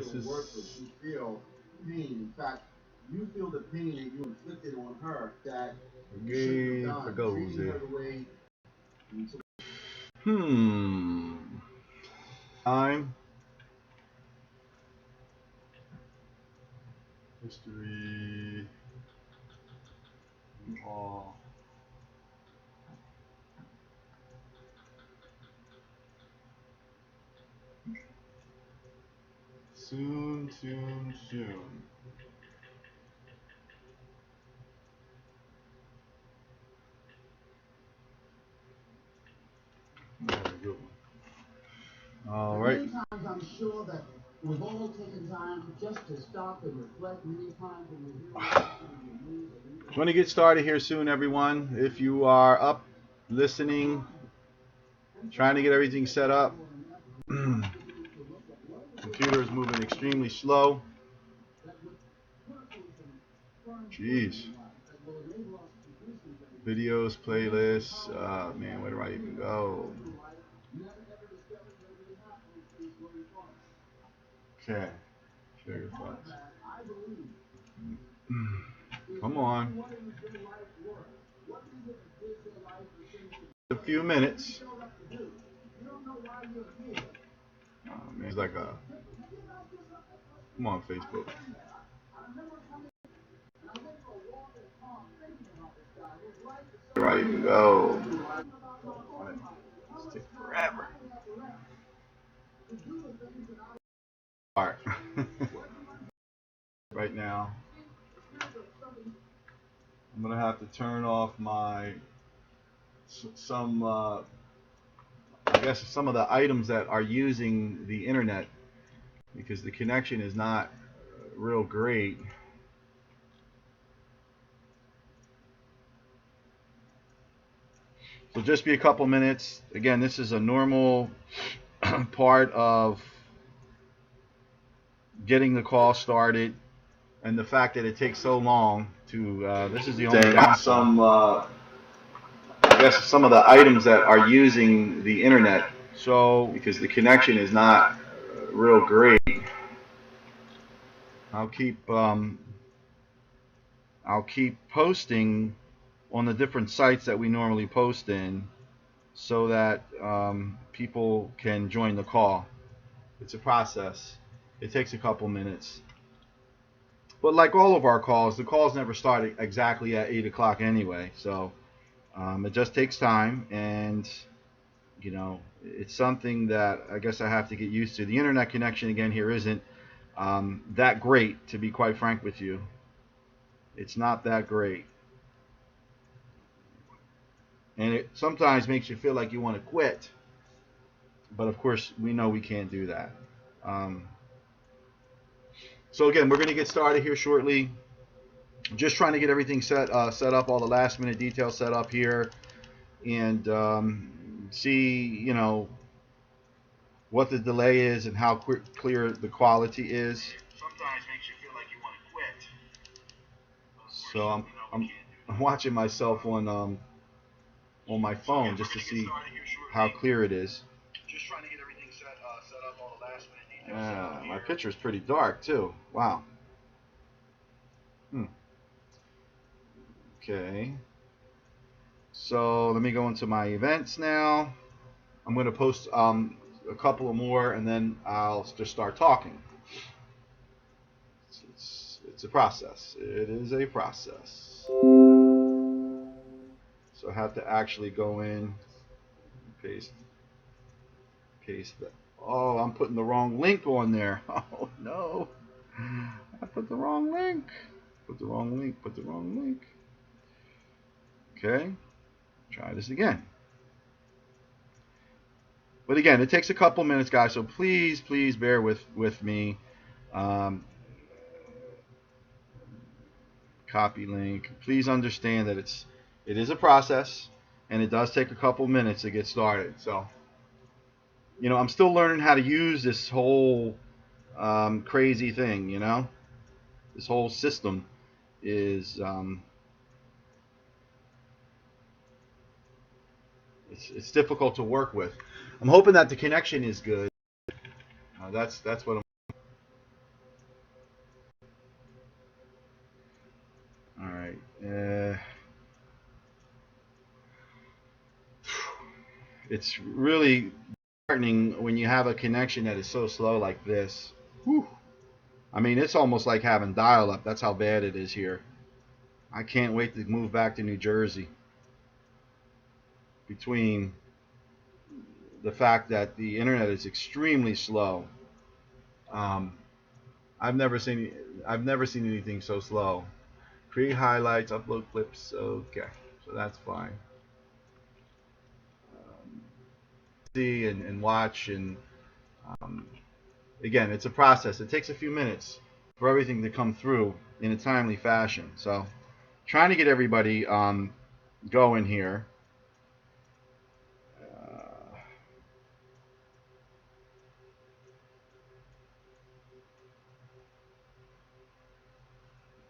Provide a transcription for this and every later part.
this is worthless. You feel pain. In fact, you feel the pain that you inflicted on her that you shouldn't have done. Treating her the way you took. Time. History. All. Soon. Good one. All right. Many times I'm sure that we've all taken time just to stop and reflect. Many times when we hear I'm going to get started here soon, everyone. If you are up, listening, trying to get everything set up, computer is moving extremely slow. Jeez. Videos, playlists. Man, where do I even go? Okay. Share your thoughts. Come on. A few minutes. Oh, man, it's like a. Come on, Facebook. Where do I even go? It's take forever. All right. Right now, I'm gonna have to turn off my I guess some of the items that are using the internet because the connection is not real great. So just be a couple minutes. Again, this is a normal part of getting the call started, and the fact that it takes so long to. This is the only downside. I guess some of the items that are using the internet. So because the connection is not real great, I'll keep posting on the different sites that we normally post in, so that people can join the call. It's a process. It takes a couple minutes. But like all of our calls, the calls never start exactly at 8 o'clock anyway. So it just takes time, and it's something that I guess I have to get used to. The internet connection again here isn't that great, to be quite frank with you. It's not that great, and it sometimes makes you feel like you want to quit. But of course, we know we can't do that. So again, we're going to get started here shortly. Just trying to get everything set up, all the last minute details set up here, and see what the delay is and how clear the quality is. Sometimes makes you feel like you want to quit. So I'm watching myself on my phone just to see how clear it is. Just trying to get everything set up, all the last minute details. My picture is pretty dark too. Wow. Okay. So let me go into my events now. I'm going to post a couple of more, and then I'll just start talking. It's a process. It is a process. So I have to actually go in, paste that. Oh, I'm putting the wrong link on there. Oh no, I put the wrong link. Put the wrong link. Okay, try this again. But again, it takes a couple minutes, guys. So please bear with me. Copy link. Please understand that it is a process, and it does take a couple minutes to get started. So, I'm still learning how to use this whole crazy thing. This whole system is it's difficult to work with. I'm hoping that the connection is good. That's what I'm. it's really disheartening when you have a connection that is so slow like this. Whew. I mean, it's almost like having dial-up. That's how bad it is here. I can't wait to move back to New Jersey. Between the fact that the internet is extremely slow, um, I've never seen anything so slow. Create highlights, upload clips. Okay, so that's fine. See and watch, and um, again, it's a process. It takes a few minutes for everything to come through in a timely fashion. So, trying to get everybody going here.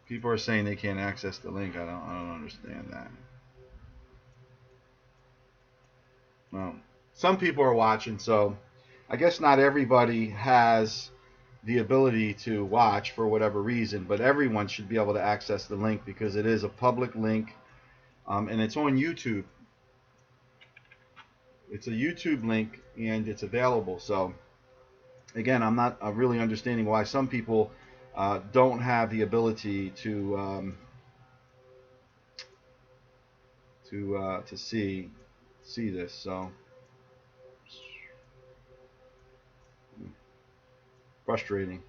People are saying they can't access the link. I don't understand that. Well, some people are watching, so I guess not everybody has the ability to watch for whatever reason, but everyone should be able to access the link because it is a public link, and it's on YouTube. It's a YouTube link, and it's available. So again, I'm not really understanding why some people don't have the ability to see this. So frustrating,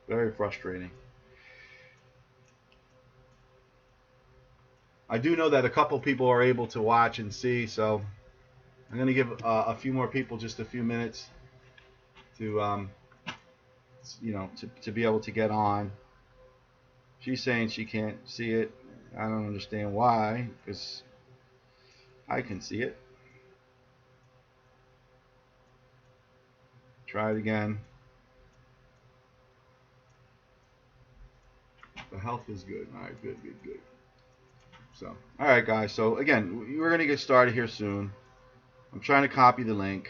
very frustrating. I do know that a couple people are able to watch and see, so I'm going to give a few more people just a few minutes to to be able to get on. She's saying she can't see it. I don't understand why, because I can see it. Try it again. The health is good. All right, good. So, all right, guys. So again, we're going to get started here soon. I'm trying to copy the link.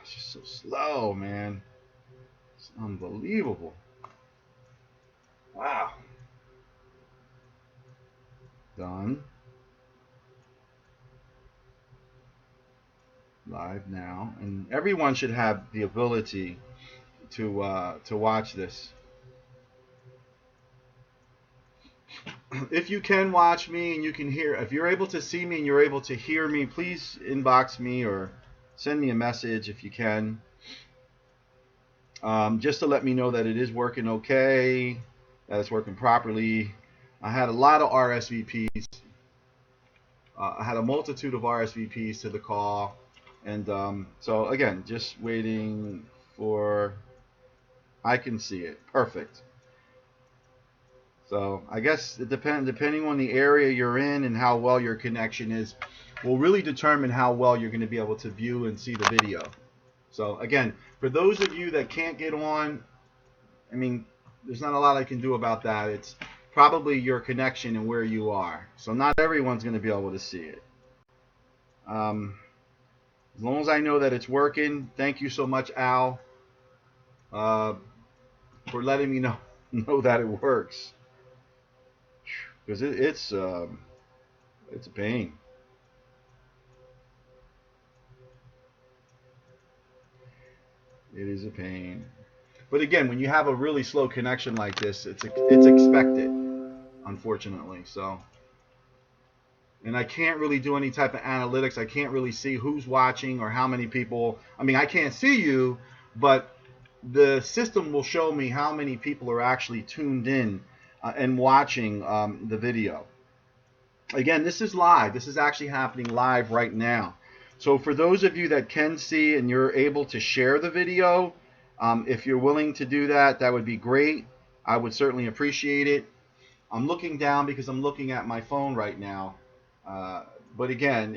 It's just so slow, man. It's unbelievable. Wow. Done. Live now, and everyone should have the ability to watch this. If you can watch me and you can hear, if you're able to see me and you're able to hear me, please inbox me or send me a message if you can, just to let me know that it is working okay, that it's working properly. I had a lot of RSVPs. I had a multitude of RSVPs to the call, and so again, just waiting for. I can see it. Perfect. So I guess it depending on the area you're in and how well your connection is, will really determine how well you're going to be able to view and see the video. So again, for those of you that can't get on, I mean, there's not a lot I can do about that. It's probably your connection and where you are. So not everyone's going to be able to see it. As long as I know that it's working, thank you so much, Al, for letting me know that it works. Because it's a pain. It is a pain. But again, when you have a really slow connection like this, it's expected, unfortunately. So, and I can't really do any type of analytics. I can't really see who's watching or how many people. I mean, I can't see you, but the system will show me how many people are actually tuned in and watching the video. Again, this is live. This is actually happening live right now. So for those of you that can see and you're able to share the video, if you're willing to do that, that would be great. I would certainly appreciate it. I'm looking down because I'm looking at my phone right now. But again,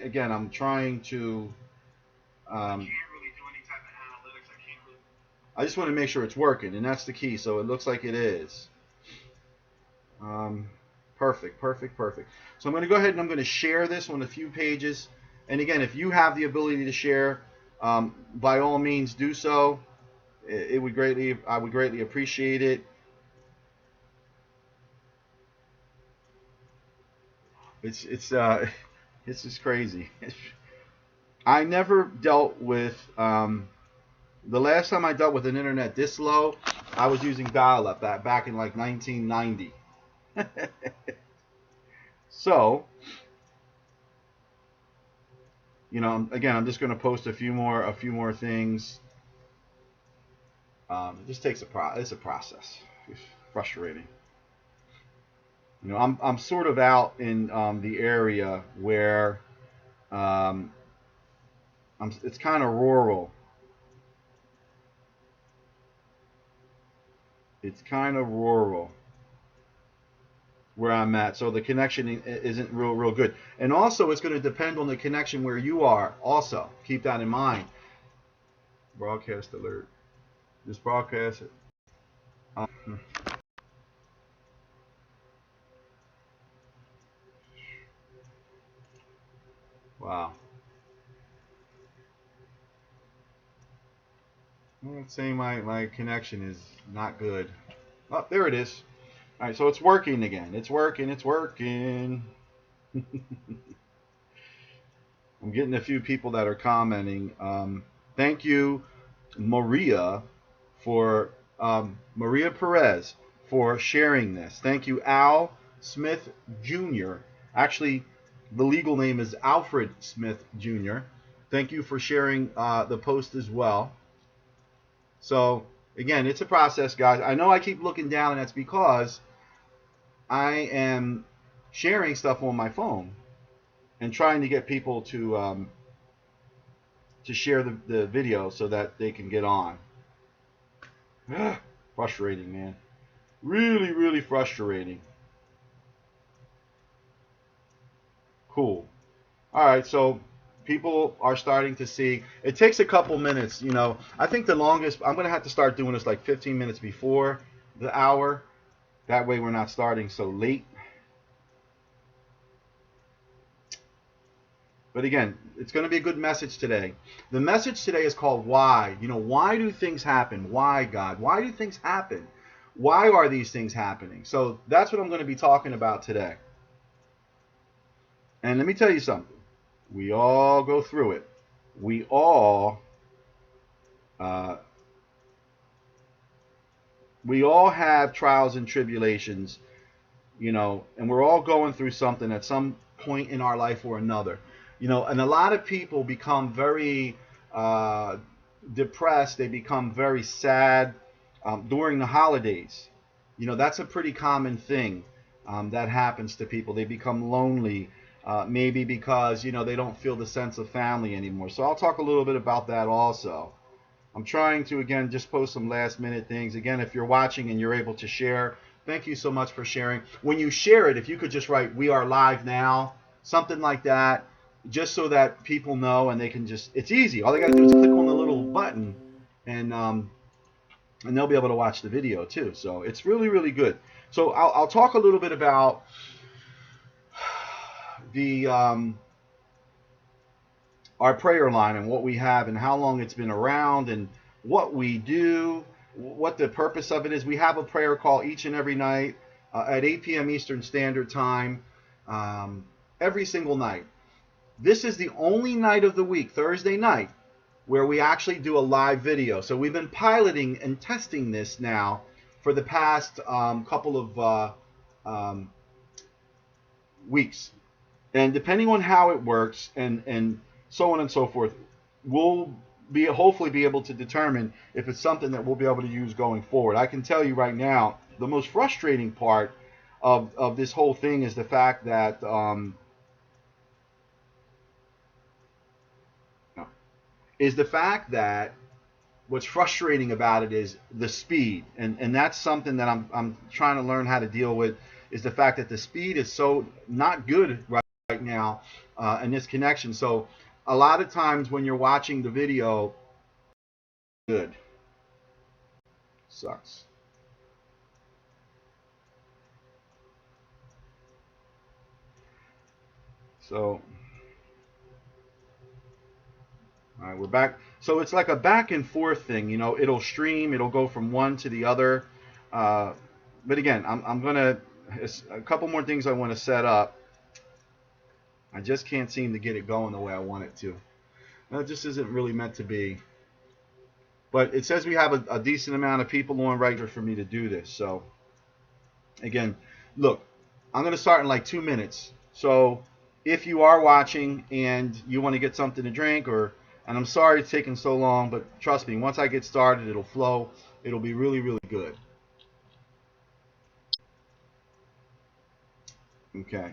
again, I'm trying to. I just want to make sure it's working, and that's the key. So it looks like it is. Perfect. So I'm going to go ahead and I'm going to share this on a few pages. And again, if you have the ability to share, by all means do so. I would greatly appreciate it. It's It's just crazy. I never dealt with the last time I dealt with an internet this slow, I was using dial-up back in like 1990. So, you know, again, I'm just going to post a few more things. It just takes it's a process. It's frustrating. You know, I'm sort of out in the area where it's kind of rural. It's kind of rural where I'm at, so the connection isn't real good. And also, it's going to depend on the connection where you are. Also, keep that in mind. Broadcast alert. Just broadcast it. Wow. Let's say my connection is not good. Oh, there it is. All right, so it's working again. It's working. I'm getting a few people that are commenting. Thank you, Maria, for Maria Perez for sharing this. Thank you, Al Smith Jr. Actually, the legal name is Alfred Smith Jr. Thank you for sharing the post as well. So again, it's a process, guys. I know I keep looking down, and that's because I am sharing stuff on my phone and trying to get people to share the video so that they can get on. Frustrating, man. Really frustrating. Cool. All right, so people are starting to see. It takes a couple minutes, you know. I think the longest, I'm going to have to start doing this like 15 minutes before the hour. That way we're not starting so late. But again, it's going to be a good message today. The message today is called why. You know, why do things happen? Why, God? Why do things happen? Why are these things happening? So that's what I'm going to be talking about today. And let me tell you something. We all go through it. We all have trials and tribulations, you know, and we're all going through something at some point in our life or another. You know, and a lot of people become very depressed. They become very sad during the holidays. You know, that's a pretty common thing that happens to people. They become lonely, maybe because, you know, they don't feel the sense of family anymore. So I'll talk a little bit about that also. I'm trying to, again, just post some last minute things. Again, if you're watching and you're able to share, thank you so much for sharing. When you share it, if you could just write, "We are live now," something like that, just so that people know and they can just, it's easy. All they got to do is click on the little button and they'll be able to watch the video too. So it's really good. So I'll talk a little bit about the our prayer line and what we have and how long it's been around and what we do, what the purpose of it is. We have a prayer call each and every night at 8 p.m. Eastern Standard Time, every single night. This is the only night of the week, Thursday night, where we actually do a live video. So we've been piloting and testing this now for the past couple of weeks. And depending on how it works and so on and so forth, we'll hopefully be able to determine if it's something that we'll be able to use going forward. I can tell you right now, the most frustrating part of this whole thing is the fact that what's frustrating about it is the speed, and that's something that I'm trying to learn how to deal with, is the fact that the speed is so not good right now in this connection. So a lot of times when you're watching the video, good. Sucks. So, all right, we're back. So it's like a back and forth thing, you know. It'll stream, it'll go from one to the other. But again, I'm gonna a couple more things I want to set up. I just can't seem to get it going the way I want it to. It just isn't really meant to be. But it says we have a decent amount of people on right for me to do this. So, again, look, I'm going to start in like 2 minutes. So, if you are watching and you want to get something to drink, and I'm sorry it's taking so long, but trust me, once I get started, it'll flow. It'll be really, really good. Okay.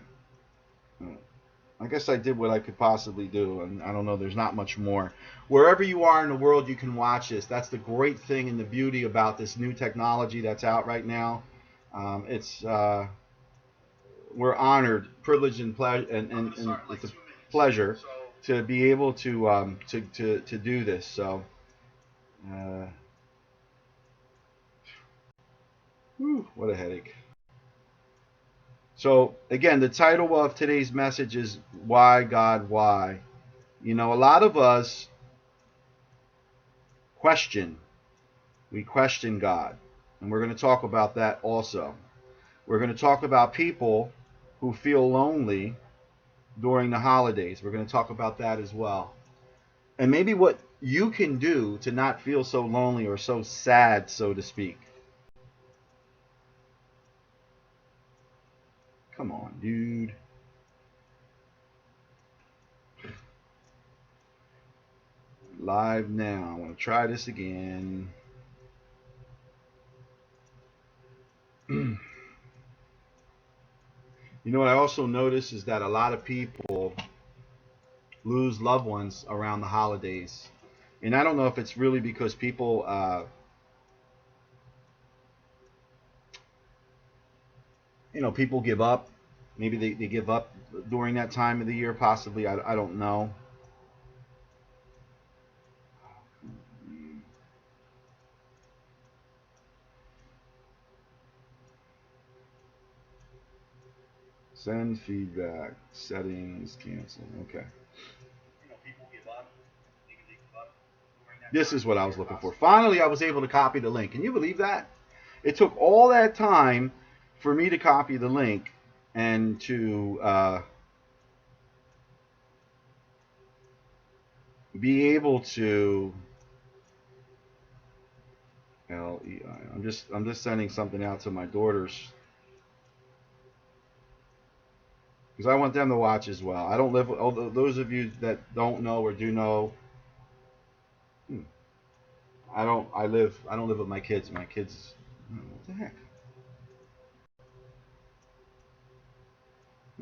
I guess I did what I could possibly do, and I don't know, there's not much more. Wherever you are in the world, you can watch this. That's the great thing and the beauty about this new technology that's out right now. It's We're honored, privileged, and it's a pleasure to be able to do this. So, uh, what a headache. So again, the title of today's message is Why God Why? You know, a lot of us we question God. And we're going to talk about that also. We're going to talk about people who feel lonely during the holidays. We're going to talk about that as well. And maybe what you can do to not feel so lonely or so sad, so to speak. Come on, dude. Live now. I want to try this again. You know what I also notice is that a lot of people lose loved ones around the holidays. And I don't know if it's really because people people give up. Maybe they give up during that time of the year, possibly. I don't know. Send feedback. Settings. Cancel. Okay. This is what I was looking for. Finally, I was able to copy the link. Can you believe that? It took all that time for me to copy the link and to be able to LEI. I'm just sending something out to my daughters because I want them to watch as well. I don't live. Although those of you that don't know or do know, I don't. I don't live with my kids. My kids. What the heck?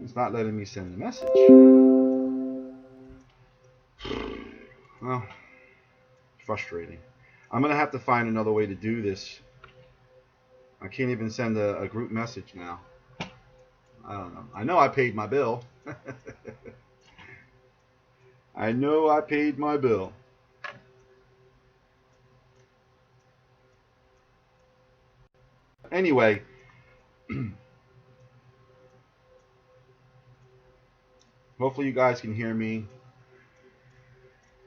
It's not letting me send the message. Well, frustrating. I'm gonna have to find another way to do this. I can't even send a group message now. I don't know. I know I paid my bill. I know I paid my bill. Anyway, hopefully you guys can hear me.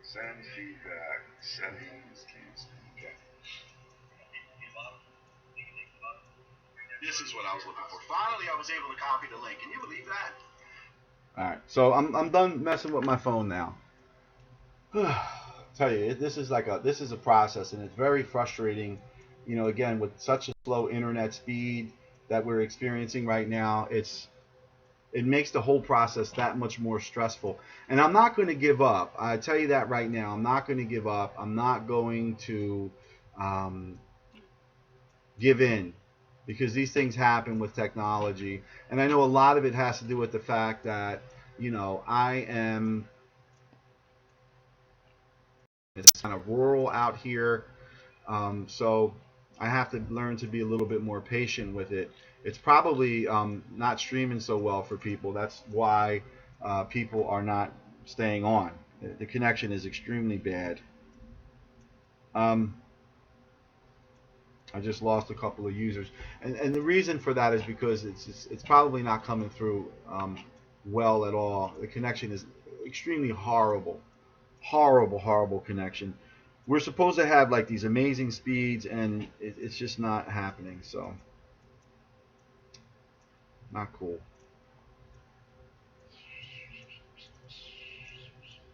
Send feedback. Settings. Cancel. Okay. This is what I was looking for. Finally, I was able to copy the link. Can you believe that? All right. So I'm done messing with my phone now. Tell you, this is a process, and it's very frustrating. You know, again, with such a slow internet speed that we're experiencing right now, it makes the whole process that much more stressful. And I'm not going to give up. I tell you that right now. I'm not going to give up. I'm not going to give in, because these things happen with technology. And I know a lot of it has to do with the fact that, I am it's kind of rural out here. So I have to learn to be a little bit more patient with it. It's probably not streaming so well for people. That's why people are not staying on. The connection is extremely bad. I just lost a couple of users, and the reason for that is because it's probably not coming through well at all. The connection is extremely horrible, horrible connection. We're supposed to have like these amazing speeds, and it's just not happening. So, not cool.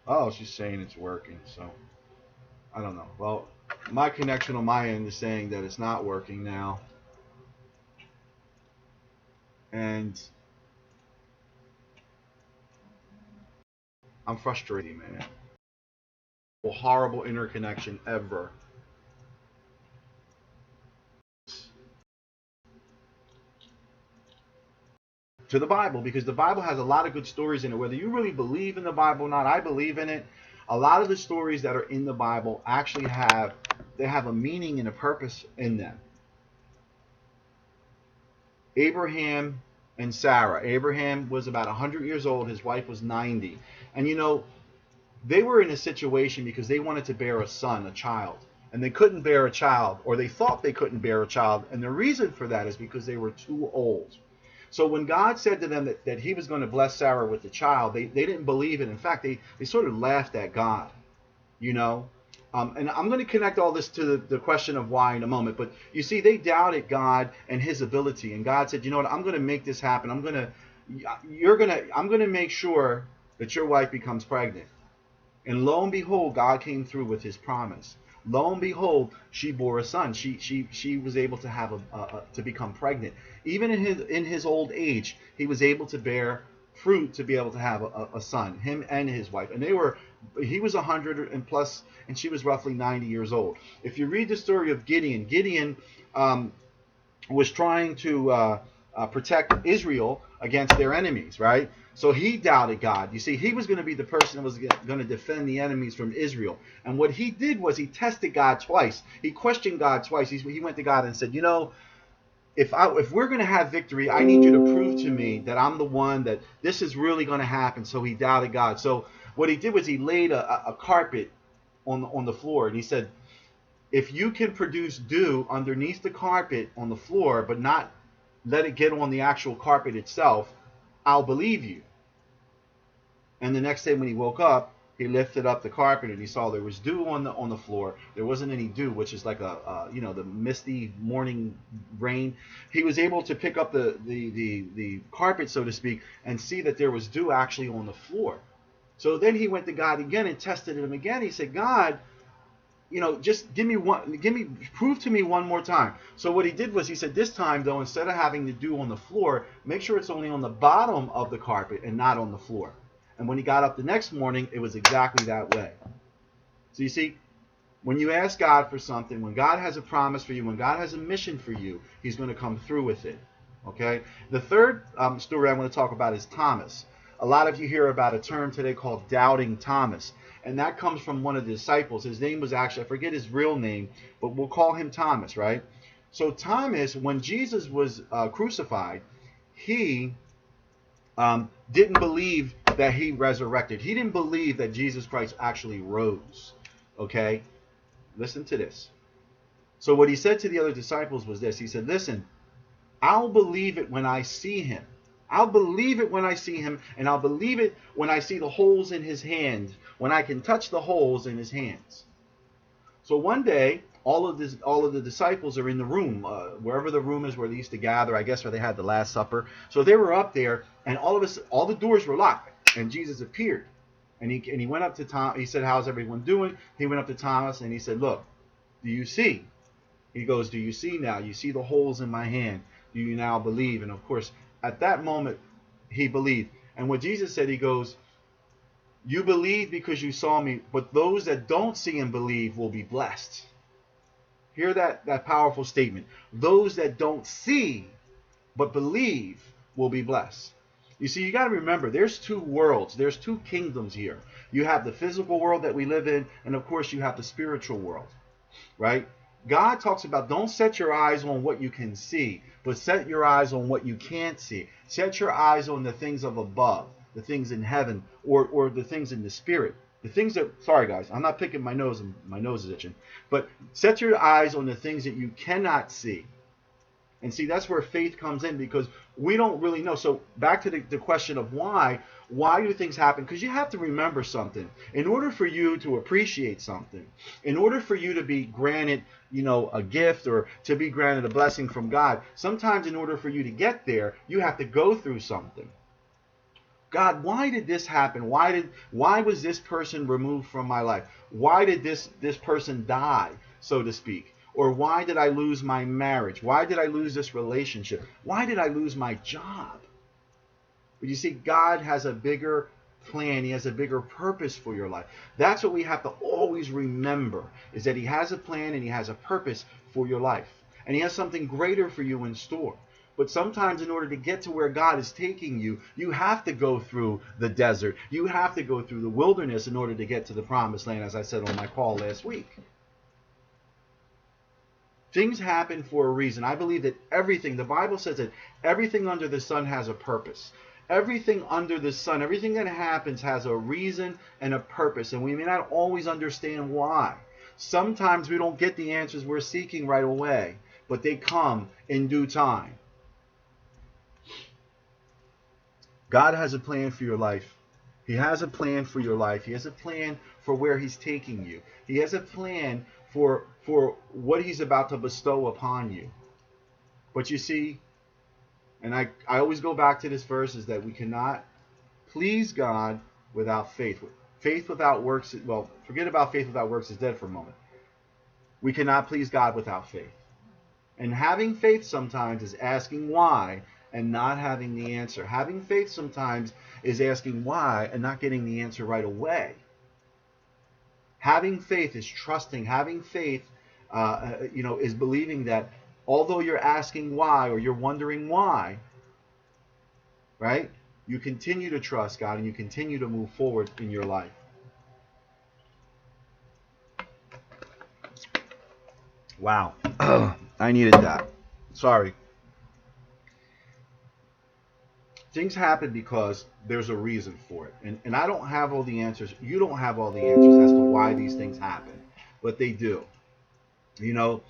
Oh, she's saying it's working, so I don't know. Well, my connection on my end is saying that it's not working now. And I'm frustrated, man. A horrible interconnection ever. To the Bible, because the Bible has a lot of good stories in it. Whether you really believe in the Bible or not, I believe in it. A lot of the stories that are in the Bible actually have a meaning and a purpose in them. Abraham and Sarah. Abraham was about 100 years old. His wife was 90. And they were in a situation because they wanted to bear a son, a child. And they couldn't bear a child, or they thought they couldn't bear a child. And the reason for that is because they were too old. So when God said to them that he was going to bless Sarah with a child, they didn't believe it. In fact, they sort of laughed at God, you know. And I'm going to connect all this to the question of why in a moment. But you see, they doubted God and his ability. And God said, you know what, I'm going to make this happen. I'm going to make sure that your wife becomes pregnant. And lo and behold, God came through with his promise. Lo and behold, she bore a son. She was able to have to become pregnant. Even in his old age, he was able to bear fruit to be able to have a son. Him and his wife, and he was 100 and plus, and she was roughly 90 years old. If you read the story of Gideon was trying to protect Israel against their enemies, right? So he doubted God. You see, he was going to be the person that was going to defend the enemies from Israel. And what he did was he tested God twice. He questioned God twice. He went to God and said, if we're going to have victory, I need you to prove to me that I'm the one, that this is really going to happen. So he doubted God. So what he did was he laid a carpet on the floor, and he said, if you can produce dew underneath the carpet on the floor, but not let it get on the actual carpet itself, I'll believe you. And the next day when he woke up, he lifted up the carpet and he saw there was dew on the floor. There wasn't any dew, which is like the misty morning rain. He was able to pick up the carpet, so to speak, and see that there was dew actually on the floor. So then he went to God again and tested him again. He said, God, just prove to me one more time. So what he did was he said, this time though, instead of having the dew on the floor, make sure it's only on the bottom of the carpet and not on the floor. And when he got up the next morning, it was exactly that way. So you see, when you ask God for something, when God has a promise for you, when God has a mission for you, he's going to come through with it. Okay? The third story I want to talk about is Thomas. A lot of you hear about a term today called doubting Thomas. And that comes from one of the disciples. His name was actually, I forget his real name, but we'll call him Thomas, right? So Thomas, when Jesus was crucified, he didn't believe that he resurrected. He didn't believe that Jesus Christ actually rose. Okay? Listen to this. So what he said to the other disciples was this. He said, listen, I'll believe it when I see him. I'll believe it when I see him, and I'll believe it when I see the holes in his hand, when I can touch the holes in his hands. So one day, all of the disciples are in the room, wherever the room is where they used to gather, I guess where they had the Last Supper. So they were up there, and all the doors were locked, and Jesus appeared. And he went up to Thomas. He said, how's everyone doing? He went up to Thomas, and he said, look, do you see? He goes, do you see now? You see the holes in my hand. Do you now believe? And of course, at that moment, he believed. And what Jesus said, he goes, you believe because you saw me, but those that don't see and believe will be blessed. Hear that powerful statement. Those that don't see but believe will be blessed. You see, you got to remember, there's two worlds. There's two kingdoms here. You have the physical world that we live in, and of course you have the spiritual world, right? God talks about don't set your eyes on what you can see, but set your eyes on what you can't see. Set your eyes on the things of above, the things in heaven, or the things in the spirit. The things that, sorry guys, I'm not picking my nose, and my nose is itching, but set your eyes on the things that you cannot see. And see, that's where faith comes in, because we don't really know. So back to the question of why do things happen? Because you have to remember something. In order for you to appreciate something, in order for you to be granted, a gift, or to be granted a blessing from God, sometimes in order for you to get there, you have to go through something. God, why did this happen? Why was this person removed from my life? Why did this person die, so to speak? Or why did I lose my marriage? Why did I lose this relationship? Why did I lose my job? But you see, God has a bigger plan. He has a bigger purpose for your life. That's what we have to always remember, is that he has a plan and he has a purpose for your life. And he has something greater for you in store. But sometimes in order to get to where God is taking you, you have to go through the desert. You have to go through the wilderness in order to get to the promised land, as I said on my call last week. Things happen for a reason. I believe that everything, the Bible says that everything under the sun has a purpose. Everything under the sun, everything that happens has a reason and a purpose, and we may not always understand why. Sometimes we don't get the answers we're seeking right away, but they come in due time. God has a plan for your life. He has a plan for your life. He has a plan for where he's taking you. He has a plan for what he's about to bestow upon you. But you see, and I always go back to this verse, is that we cannot please God without faith. Faith without works, well, forget about faith without works is dead for a moment. We cannot please God without faith. And having faith sometimes is asking why and not having the answer. Having faith sometimes is asking why and not getting the answer right away. Having faith is trusting. Having faith, is believing that although you're asking why or you're wondering why, right, you continue to trust God and you continue to move forward in your life. Wow. I needed that. Sorry. Things happen because there's a reason for it. And I don't have all the answers. You don't have all the answers as to why these things happen. But they do. You know,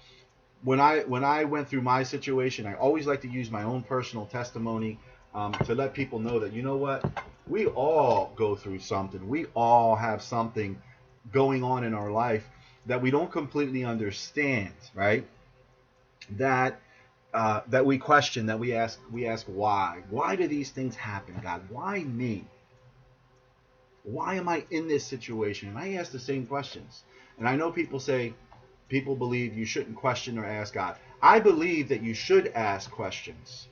when I went through my situation, I always like to use my own personal testimony to let people know that, you know what, we all go through something. We all have something going on in our life that we don't completely understand, right? That we question, that we ask why. Why do these things happen, God? Why me? Why am I in this situation? And I ask the same questions. And I know people believe you shouldn't question or ask God. I believe that you should ask questions.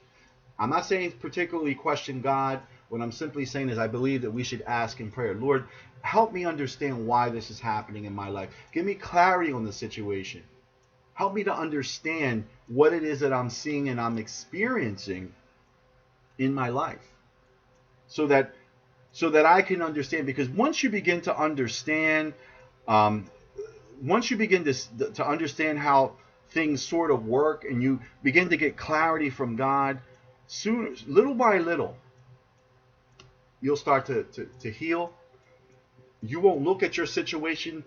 I'm not saying particularly question God. What I'm simply saying is I believe that we should ask in prayer. Lord, help me understand why this is happening in my life. Give me clarity on the situation. Help me to understand what it is that I'm seeing and I'm experiencing in my life. So that I can understand. Because once you begin to understand, once you begin to understand how things sort of work and you begin to get clarity from God, soon, little by little, you'll start to heal. You won't look at your situation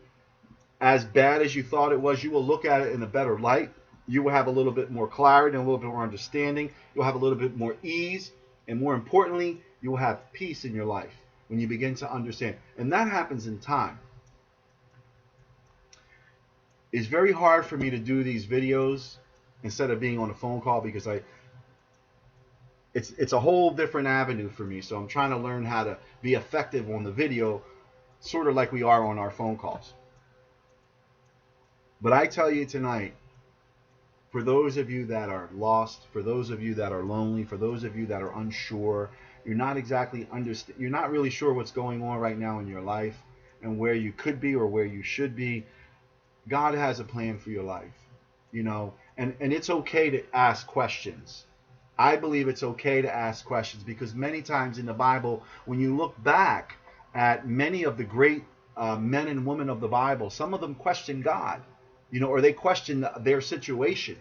as bad as you thought it was. You will look at it in a better light. You will have a little bit more clarity and a little bit more understanding. You'll have a little bit more ease. And more importantly, you will have peace in your life when you begin to understand. And that happens in time. It's very hard for me to do these videos instead of being on a phone call because it's a whole different avenue for me. So I'm trying to learn how to be effective on the video, sort of like we are on our phone calls. But I tell you tonight, for those of you that are lost, for those of you that are lonely, for those of you that are unsure, you're not really sure what's going on right now in your life and where you could be or where you should be, God has a plan for your life, and it's okay to ask questions. I believe it's okay to ask questions because many times in the Bible, when you look back at many of the great men and women of the Bible, some of them questioned God, or they questioned their situation.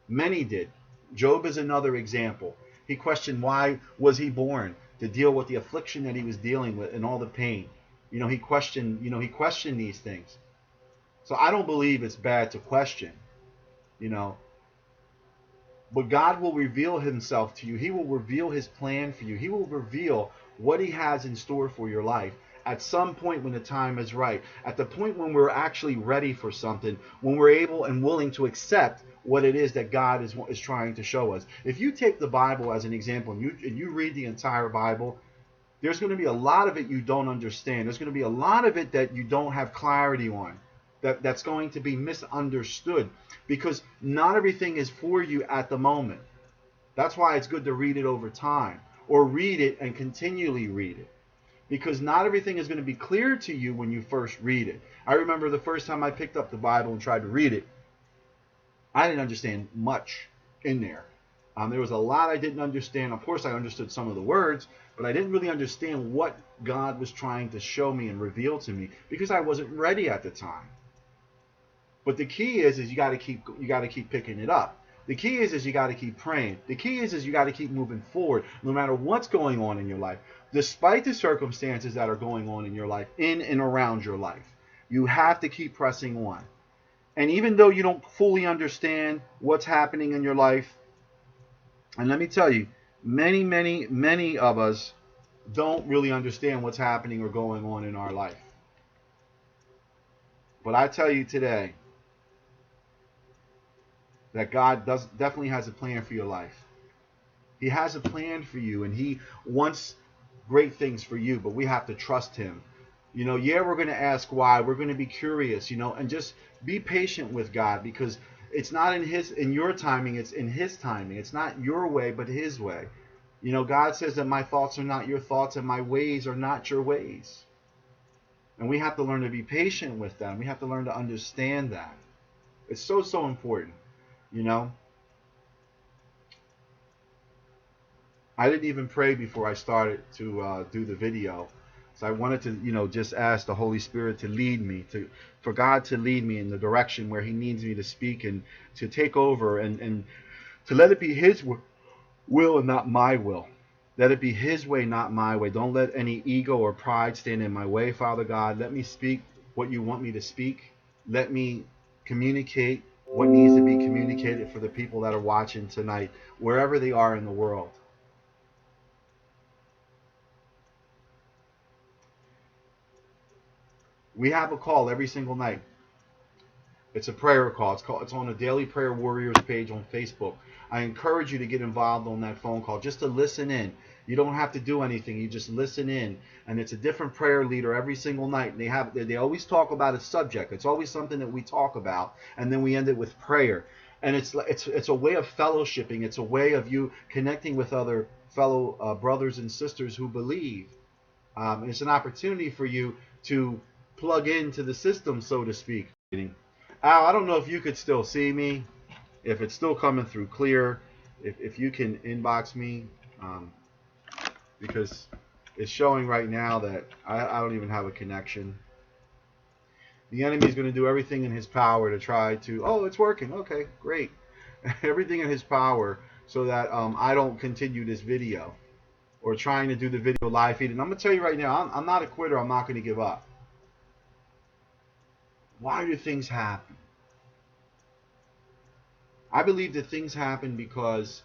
Many did. Job is another example. He questioned why was he born, to deal with the affliction that he was dealing with and all the pain. He questioned these things. So I don't believe it's bad to question, But God will reveal himself to you. He will reveal his plan for you. He will reveal what he has in store for your life at some point when the time is right. At the point when we're actually ready for something, when we're able and willing to accept what it is that God is trying to show us. If you take the Bible as an example and you read the entire Bible, there's going to be a lot of it you don't understand. There's going to be a lot of it that you don't have clarity on, that's going to be misunderstood, because not everything is for you at the moment. That's why it's good to read it over time, or read it and continually read it, because not everything is going to be clear to you when you first read it. I remember the first time I picked up the Bible and tried to read it, I didn't understand much in there. There was a lot I didn't understand. Of course, I understood some of the words, but I didn't really understand what God was trying to show me and reveal to me, because I wasn't ready at the time. But the key is you got to keep picking it up. The key is you got to keep praying. The key is you got to keep moving forward, no matter what's going on in your life, despite the circumstances that are going on in your life, in and around your life. You have to keep pressing on. And even though you don't fully understand what's happening in your life, and let me tell you, many of us don't really understand what's happening or going on in our life. But I tell you today that God definitely has a plan for your life. He has a plan for you, and He wants great things for you, but we have to trust Him. Yeah, we're going to ask why. We're going to be curious, and just be patient with God, because it's not in your timing, it's in His timing. It's not your way, but His way. God says that my thoughts are not your thoughts and my ways are not your ways. And we have to learn to be patient with that. We have to learn to understand that. It's so important, I didn't even pray before I started to do the video. So I wanted to, just ask the Holy Spirit to lead me, for God to lead me in the direction where He needs me to speak, and to take over, and to let it be His will and not my will. Let it be His way, not my way. Don't let any ego or pride stand in my way, Father God. Let me speak what you want me to speak. Let me communicate what needs to be communicated for the people that are watching tonight, wherever they are in the world. We have a call every single night. It's a prayer call. It's on the Daily Prayer Warriors page on Facebook. I encourage you to get involved on that phone call, just to listen in. You don't have to do anything. You just listen in, and it's a different prayer leader every single night. And they always talk about a subject. It's always something that we talk about, and then we end it with prayer. And it's a way of fellowshipping. It's a way of you connecting with other fellow brothers and sisters who believe. And it's an opportunity for you to plug into the system, so to speak. Al, I don't know if you could still see me, if it's still coming through clear, if you can inbox me, because it's showing right now that I don't even have a connection. The enemy is going to do everything in his power to try to, it's working, okay, great. Everything in his power so that I don't continue this video, or trying to do the video live feed. And I'm going to tell you right now, I'm not a quitter. I'm not going to give up. Why do things happen? I believe that things happen because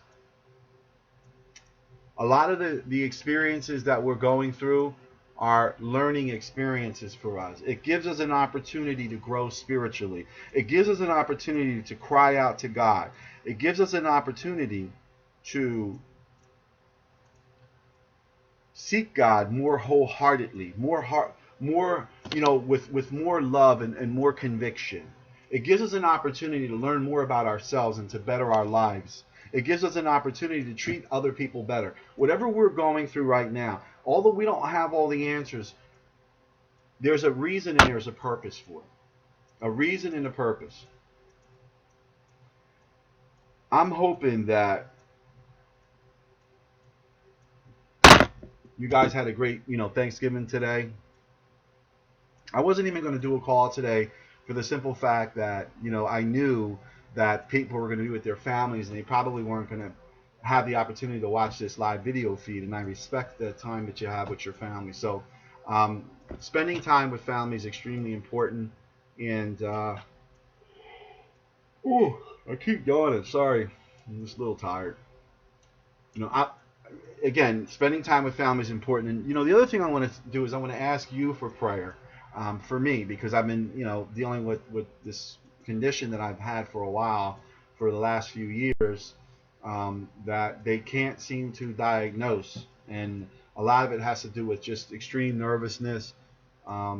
a lot of the experiences that we're going through are learning experiences for us. It gives us an opportunity to grow spiritually. It gives us an opportunity to cry out to God. It gives us an opportunity to seek God more wholeheartedly, more with more love and more conviction. It gives us an opportunity to learn more about ourselves and to better our lives. It gives us an opportunity to treat other people better. Whatever we're going through right now, although we don't have all the answers, there's a reason and there's a purpose for it. A reason and a purpose. I'm hoping that you guys had a great, Thanksgiving today. I wasn't even going to do a call today for the simple fact that, I knew that people were going to be with their families and they probably weren't going to have the opportunity to watch this live video feed, and I respect the time that you have with your family. So spending time with family is extremely important, and I keep going. Sorry, I'm just a little tired. Again, spending time with family is important. And, the other thing I want to do is I want to ask you for prayer for me, because I've been, dealing with this condition that I've had for a while, for the last few years, that they can't seem to diagnose. And A lot of it has to do with just extreme nervousness. I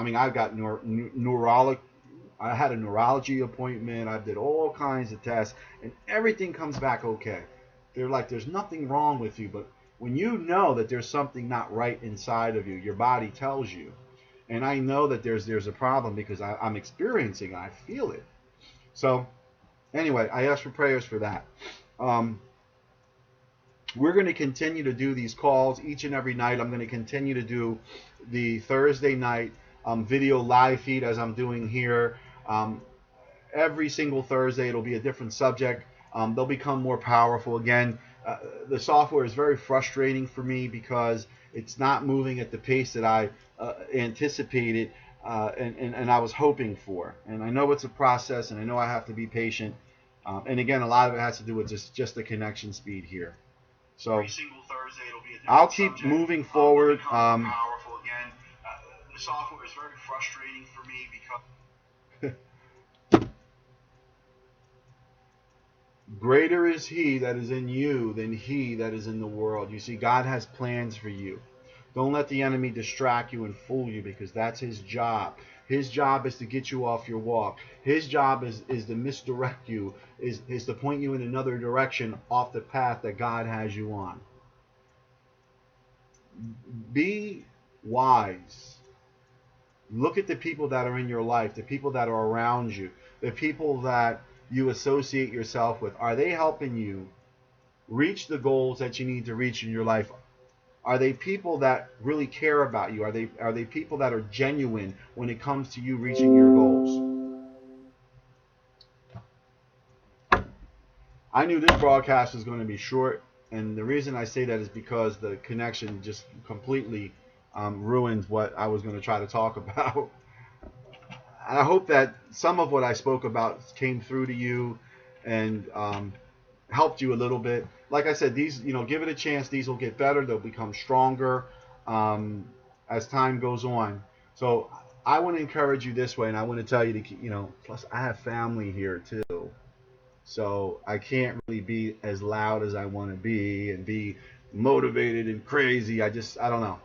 mean, I've got I had a neurology appointment. I did all kinds of tests, and everything comes back okay. They're like, there's nothing wrong with you, but when you know that there's something not right inside of you, your body tells you. And I know that there's a problem because I'm experiencing it. I feel it. So anyway, I ask for prayers for that. We're going to continue to do these calls each and every night. I'm going to continue to do the Thursday night video live feed as I'm doing here. Every single Thursday, it'll be a different subject. They'll become more powerful again. The software is very frustrating for me because it's not moving at the pace that I anticipated and I was hoping for. And I know it's a process, and I know I have to be patient. And again, a lot of it has to do with just the connection speed here. So every single Thursday, it'll be a different I'll keep subject. Moving forward. Powerful again. The software is very frustrating for me because greater is he that is in you than he that is in the world. You see, God has plans for you. Don't let the enemy distract you and fool you, because that's his job. His job is to get you off your walk. His job is to misdirect you, is to point you in another direction off the path that God has you on. Be wise. Look at the people that are in your life, the people that are around you, the people that you associate yourself with. Are they helping you reach the goals that you need to reach in your life? Are they people that really care about you? Are they people that are genuine when it comes to you reaching your goals? I knew this broadcast was going to be short, and the reason I say that is because the connection just completely ruined what I was going to try to talk about. I hope that some of what I spoke about came through to you and helped you a little bit. Like I said, these, give it a chance. These will get better. They'll become stronger as time goes on. So I want to encourage you this way, and I want to tell you to, plus I have family here too. So I can't really be as loud as I want to be and be motivated and crazy. I don't know.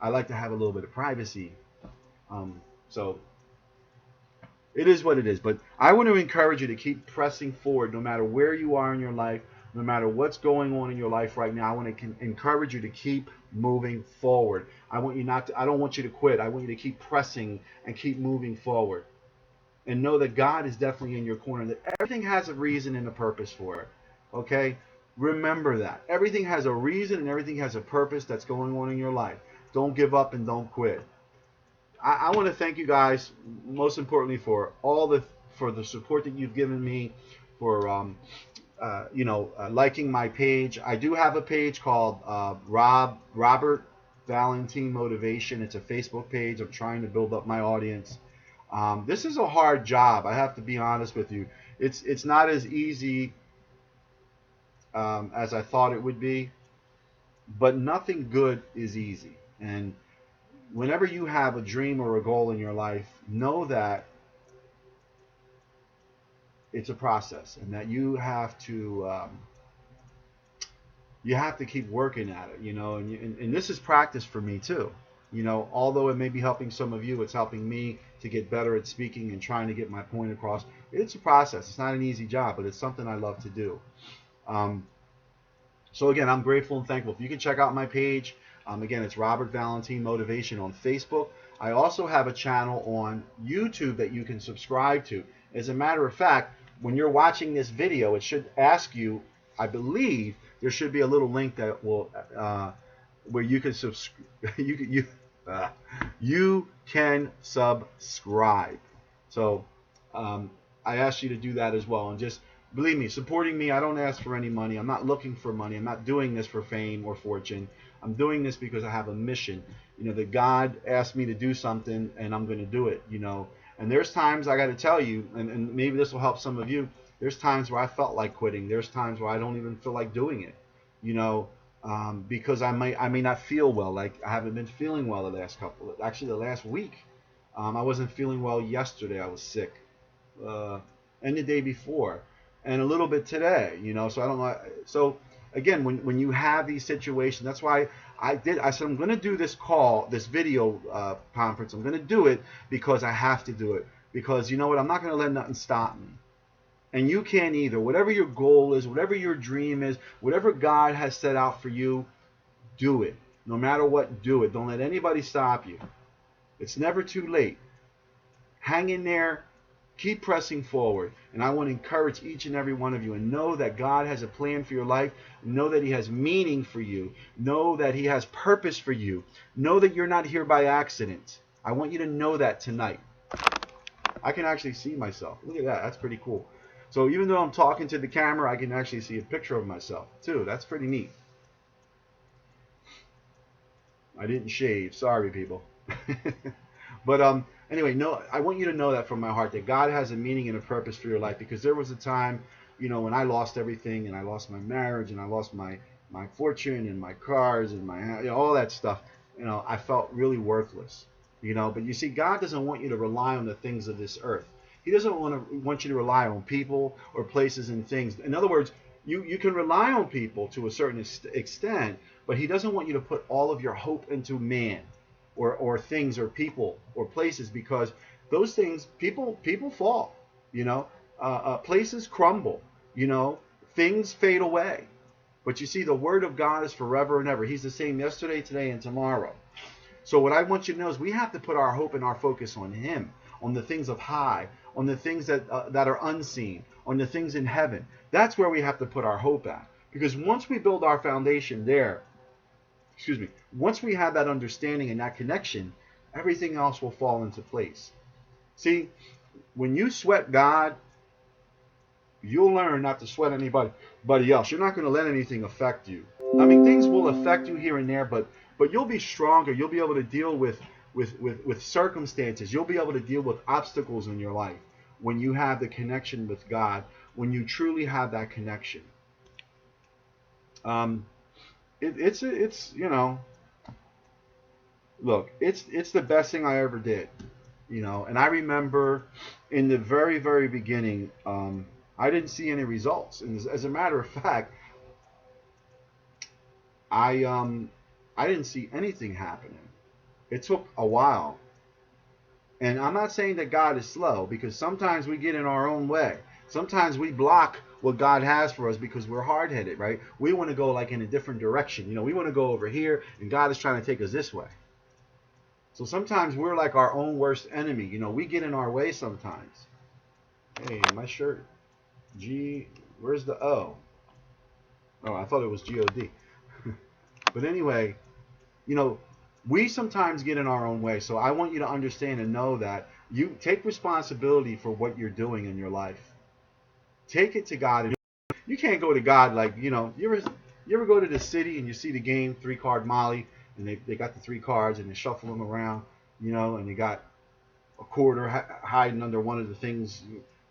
I like to have a little bit of privacy. So it is what it is. But I want to encourage you to keep pressing forward no matter where you are in your life, no matter what's going on in your life right now. I want to encourage you to keep moving forward. I don't want you to quit. I want you to keep pressing and keep moving forward. And know that God is definitely in your corner, that everything has a reason and a purpose for it. Okay? Remember that. Everything has a reason and everything has a purpose that's going on in your life. Don't give up and don't quit. I want to thank you guys, most importantly, for the support that you've given me, for liking my page. I do have a page called Robert Valentine Motivation. It's a Facebook page. I'm trying to build up my audience. This is a hard job. I have to be honest with you. It's not as easy as I thought it would be, but nothing good is easy. And whenever you have a dream or a goal in your life, know that it's a process, and that you have to keep working at it. And this is practice for me too. Although it may be helping some of you, it's helping me to get better at speaking and trying to get my point across. It's a process. It's not an easy job, but it's something I love to do. So again, I'm grateful and thankful. If you can check out my page, again, it's Robert Valentine Motivation on Facebook. I also have a channel on YouTube that you can subscribe to. As a matter of fact, when you're watching this video, it should ask you, I believe, there should be a little link that will where you can subscribe. You can subscribe. So I ask you to do that as well. And just believe me, supporting me, I don't ask for any money. I'm not looking for money. I'm not doing this for fame or fortune. I'm doing this because I have a mission. That God asked me to do something, and I'm going to do it. And there's times I got to tell you, and maybe this will help some of you. There's times where I felt like quitting. There's times where I don't even feel like doing it. Because I may not feel well. Like I haven't been feeling well the last week. I wasn't feeling well yesterday. I was sick, and the day before, and a little bit today. So I don't know. So again, when you have these situations, that's why I said I'm going to do this video conference. I'm going to do it because I have to do it. Because you know what? I'm not going to let nothing stop me. And you can't either. Whatever your goal is, whatever your dream is, whatever God has set out for you, do it. No matter what, do it. Don't let anybody stop you. It's never too late. Hang in there. Keep pressing forward. And I want to encourage each and every one of you, and know that God has a plan for your life. Know that he has meaning for you. Know that he has purpose for you. Know that you're not here by accident. I want you to know that tonight. I can actually see myself. Look at that. That's pretty cool. So even though I'm talking to the camera, I can actually see a picture of myself too. That's pretty neat. I didn't shave. Sorry, people. But anyway, no, I want you to know that from my heart, that God has a meaning and a purpose for your life. Because there was a time, when I lost everything, and I lost my marriage, and I lost my fortune, and my cars, and my all that stuff. I felt really worthless. But you see, God doesn't want you to rely on the things of this earth. He doesn't want you to rely on people or places and things. In other words, you can rely on people to a certain extent, but he doesn't want you to put all of your hope into man or things or people or places, because those things, people fall, places crumble, things fade away. But you see, the word of God is forever and ever. He's the same yesterday, today, and tomorrow. So what I want you to know is we have to put our hope and our focus on him, on the things of high, on the things that are unseen, on the things in heaven. That's where we have to put our hope at. Because once we build our foundation there, once we have that understanding and that connection, everything else will fall into place. See, when you sweat God, you'll learn not to sweat anybody else. You're not going to let anything affect you. I mean, things will affect you here and there, but you'll be stronger. You'll be able to deal with circumstances. You'll be able to deal with obstacles in your life when you have the connection with God, when you truly have that connection. Look, it's the best thing I ever did, and I remember in the very, very beginning, I didn't see any results. And as a matter of fact, I didn't see anything happening. It took a while. And I'm not saying that God is slow, because sometimes we get in our own way. Sometimes we block what God has for us because we're hard-headed, right? We want to go like in a different direction. We want to go over here, and God is trying to take us this way. So sometimes we're like our own worst enemy. We get in our way sometimes. Hey, my shirt. Where's the O? Oh, I thought it was G-O-D. But anyway, we sometimes get in our own way. So I want you to understand and know that you take responsibility for what you're doing in your life. Take it to God. You can't go to God like, you ever go to the city and you see the game 3-card Molly, and they got the 3 cards and they shuffle them around, and they got a quarter hiding under one of the things.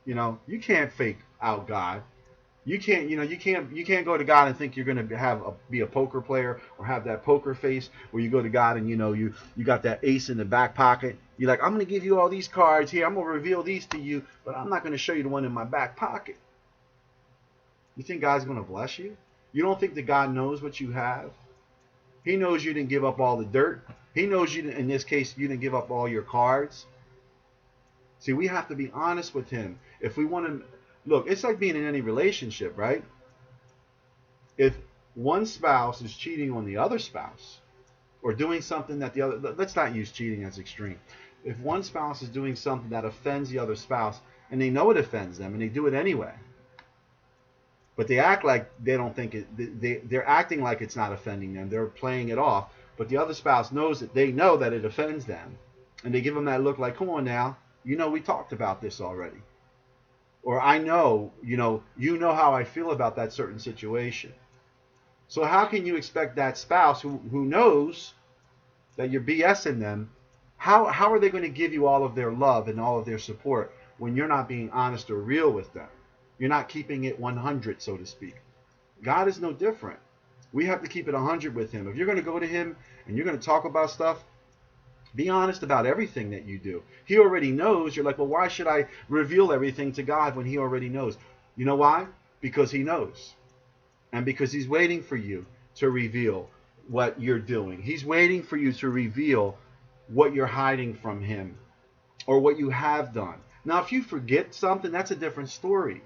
You can't fake out God. You can't go to God and think you're going to be a poker player or have that poker face where you go to God and you got that ace in the back pocket. You're like, I'm going to give you all these cards here. I'm going to reveal these to you, but I'm not going to show you the one in my back pocket. You think God's going to bless you? You don't think that God knows what you have? He knows you didn't give up all the dirt. He knows in this case, you didn't give up all your cards. See, we have to be honest with him. If we want to, look, it's like being in any relationship, right? If one spouse is cheating on the other spouse, or doing something that the other, let's not use cheating as extreme. If one spouse is doing something that offends the other spouse, and they know it offends them, and they do it anyway, but they act like they don't think it, they're acting like it's not offending them, they're playing it off, but the other spouse knows that they know that it offends them, and they give them that look like, come on now, we talked about this already. Or I know, you know how I feel about that certain situation. So how can you expect that spouse who knows that you're BSing them, how are they going to give you all of their love and all of their support when you're not being honest or real with them? You're not keeping it 100, so to speak. God is no different. We have to keep it 100 with him. If you're going to go to him and you're going to talk about stuff, be honest about everything that you do. He already knows. You're like, well, why should I reveal everything to God when he already knows? You know why? Because he knows. And because he's waiting for you to reveal what you're doing. He's waiting for you to reveal what you're hiding from him or what you have done. Now, if you forget something, that's a different story.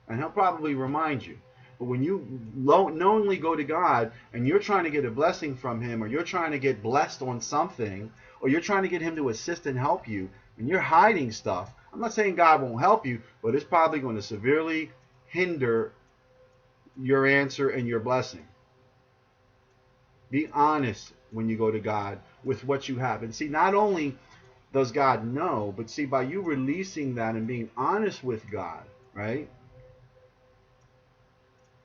And he'll probably remind you. But when you knowingly go to God and you're trying to get a blessing from him, or you're trying to get blessed on something, or you're trying to get him to assist and help you, and you're hiding stuff, I'm not saying God won't help you, but it's probably going to severely hinder your answer and your blessing. Be honest when you go to God with what you have. And see, not only does God know, but see, by you releasing that and being honest with God, right?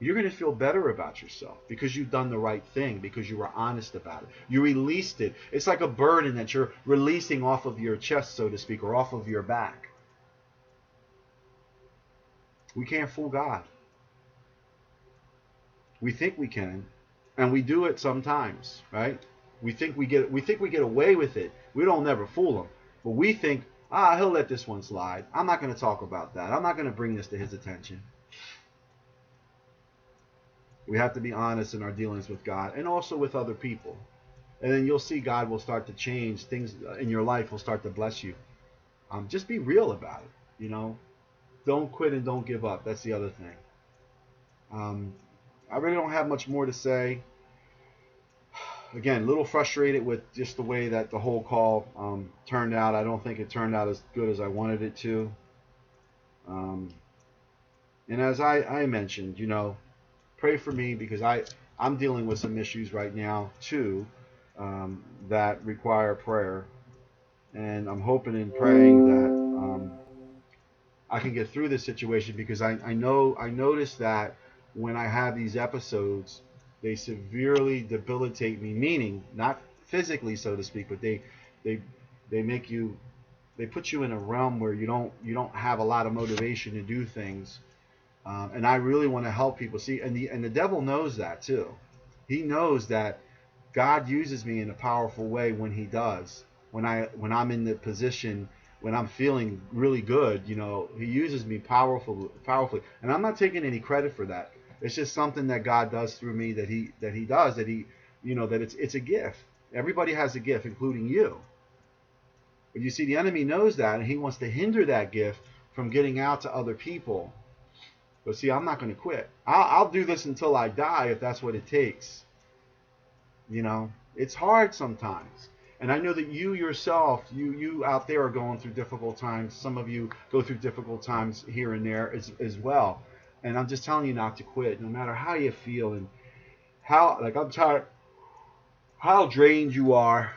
You're going to feel better about yourself because you've done the right thing, because you were honest about it. You released it. It's like a burden that you're releasing off of your chest, so to speak, or off of your back. We can't fool God. We think we can, and we do it sometimes, right? We think we get away with it. We don't never fool him. But we think, he'll let this one slide. I'm not going to talk about that. I'm not going to bring this to his attention. We have to be honest in our dealings with God and also with other people. And then you'll see God will start to change. Things in your life will start to bless you. Just be real about it, you know. Don't quit and don't give up. That's the other thing. I really don't have much more to say. Again, a little frustrated with just the way that the whole call turned out. I don't think it turned out as good as I wanted it to. And as I mentioned, you know, pray for me because I'm dealing with some issues right now too that require prayer. And I'm hoping and praying that I can get through this situation because I noticed that when I have these episodes, they severely debilitate me, meaning not physically, so to speak, but they make you, they put you in a realm where you don't have a lot of motivation to do things. And I really want to help people see, and the devil knows that too. He knows that God uses me in a powerful way when he does. When I'm in the position, when I'm feeling really good, you know, he uses me powerfully. And I'm not taking any credit for that. It's just something that God does through me that he you know, that it's a gift. Everybody has a gift, including you. But you see, the enemy knows that, and he wants to hinder that gift from getting out to other people. But see, I'm not going to quit. I'll do this until I die if that's what it takes. You know, it's hard sometimes. And I know that you yourself, you out there are going through difficult times. Some of you go through difficult times here and there as well. And I'm just telling you not to quit, no matter how you feel and how, like, I'm tired, how drained you are.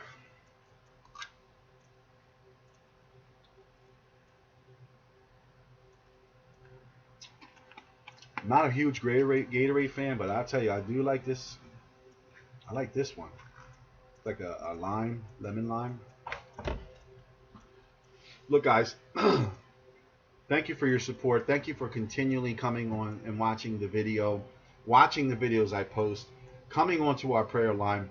I'm not a huge Gatorade fan, but I'll tell you, I do like this. I like this one. It's like a lime, lemon lime. Look, guys, thank you for your support. Thank you for continually coming on and watching the videos I post, coming onto our prayer line.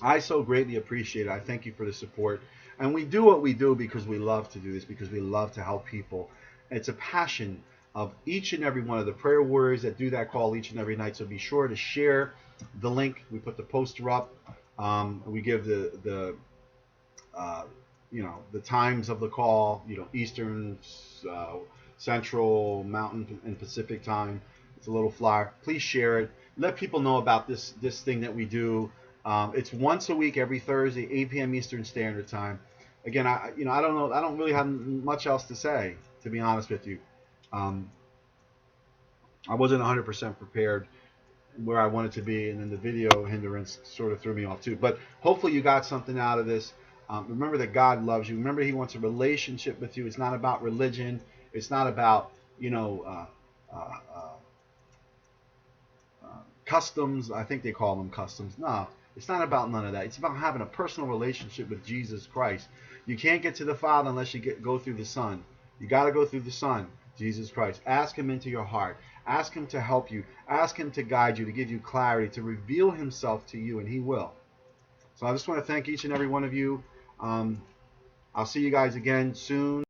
I so greatly appreciate it. I thank you for the support. And we do what we do because we love to do this, because we love to help people. It's a passion of each and every one of the prayer warriors that do that call each and every night. So be sure to share the link. We put the poster up. We give the you know, the times of the call, you know, Eastern, Central, Mountain, and Pacific time. It's a little flyer. Please share it. Let people know about this thing that we do. It's once a week, every Thursday, 8 p.m. Eastern Standard Time. Again, I don't know. I don't really have much else to say, to be honest with you. I wasn't 100% prepared where I wanted to be, and then the video hindrance sort of threw me off too. But hopefully you got something out of this. Remember that God loves you. Remember he wants a relationship with you. It's not about religion. It's not about, you know, customs. I think they call them customs. No, it's not about none of that. It's about having a personal relationship with Jesus Christ. You can't get to the Father unless you go through the Son. You got to go through the Son, Jesus Christ. Ask him into your heart. Ask him to help you. Ask him to guide you, to give you clarity, to reveal himself to you, and he will. So I just want to thank each and every one of you. I'll see you guys again soon.